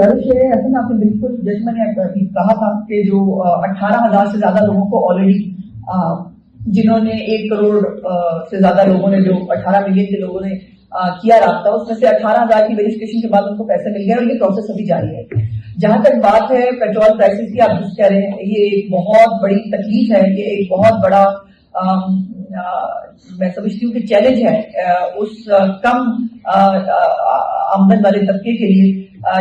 गुजारिश है, ऐसा आपने बिल्कुल जैसे मैंने कहा था कि जो 18,000 से ज्यादा लोगों को ऑलरेडी जिन्होंने 1 करोड़ से ज्यादा लोगों ने जो 18 मिलियन के लोगों ने किया राब्ता, उसमें से 18,000 की वेरिफिकेशन के बाद उनको पैसे मिल गए और ये प्रोसेस अभी जारी है। जहां तक बात है पेट्रोल प्राइसेस की, आप जिस कह रहे हैं ये एक बहुत बड़ी तकलीफ है, ये एक बहुत बड़ा मैं समझती हूँ कि चैलेंज है उस कम आमदन वाले तबके के लिए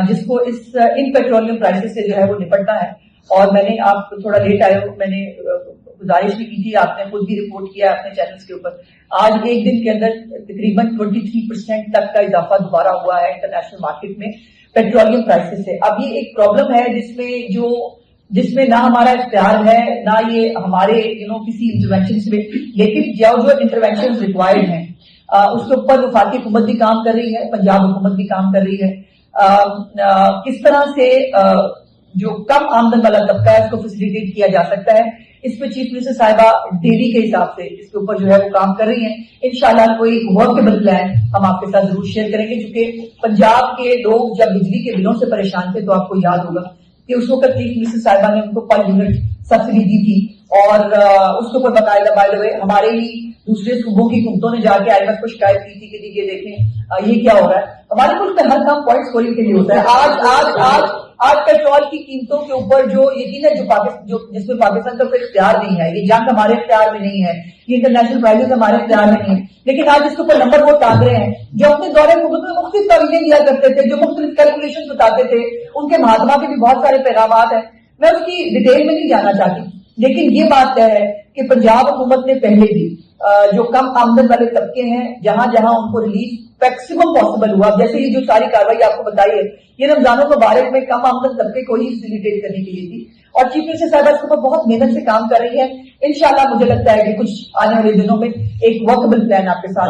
जिसको इन पेट्रोलियम प्राइसेस से जो है वो निपटना है। और मैंने, आप थोड़ा लेट आए हो, मैंने गुजारिश भी की थी, आपने खुद भी रिपोर्ट किया अपने चैनल्स के ऊपर, आज एक दिन के अंदर तकरीबन 23% तक का इजाफा दोबारा हुआ है इंटरनेशनल मार्केट में पेट्रोलियम प्राइसेस से। अब ये एक प्रॉब्लम है जिसमें ना हमारा इख्तियार है, ना ये हमारे किसी इंटरवेंशन में, लेकिन जो इंटरवेंशन रिक्वायर्ड हैं उसके ऊपर वफाकी हुकूमत भी काम कर रही है, पंजाब हुकूमत भी काम कर रही है। किस तरह से जो कम आमदन वाला तबका है उसको फैसिलिटेट किया जा सकता है, इस पर चीफ मिनिस्टर साहिबा डेली के हिसाब से इसके ऊपर जो है वो काम कर रही हैं। इंशाल्लाह कोई वर्केबल प्लान हम आपके साथ जरूर शेयर करेंगे, क्योंकि पंजाब के लोग जब बिजली के बिलों से परेशान थे तो आपको याद होगा कि उस वक्त चीफ मिनिस्टर साहिबा ने उनको पर यूनिट सब्सिडी दी थी और उसके ऊपर बकायदा बाय द वे हमारे ही दूसरे सूबों की हुकूमतों ने जाके IMF को शिकायत की थी कि ये देखें ये क्या हो रहा है। हमारे मुल्क में हर काम पॉइंट स्कोरिंग के लिए होता है। आज पेट्रोल की कीमतों के ऊपर जो यकीन है जिसमें पाकिस्तान का कोई इख्तियार नहीं है, ये जंग हमारे इख्तियार में नहीं है, ये इंटरनेशनल प्राइसेस हमारे इख्तियार में नहीं है, लेकिन आज इसके ऊपर नंबर वो टांग रहे हैं जो अपने दौरे हुकूमत में मुख्तलिफ तावीलें दिया करते थे, जो मुख्तलिफ कैलकुलेशन बताते थे, उनके महात्मा के भी बहुत सारे पैगामात हैं। मैं उसकी डिटेल में नहीं जाना चाहती, लेकिन ये बात है कि पंजाब हुकूमत ने पहले भी जो कम आमदन वाले तबके हैं जहां जहां उनको रिलीफ मैक्सिमम पॉसिबल हुआ, जैसे ये जो सारी कार्रवाई आपको बताई है ये रमजानों मुबारक में कम आमदन तबके को ही फैसिलिटेट करने के लिए थी और चीफ मिनिस्टर साहिबा इसके ऊपर बहुत मेहनत से काम कर रही है। इंशाल्लाह मुझे लगता है कि कुछ आने वाले दिनों में एक वर्केबल प्लान आपके साथ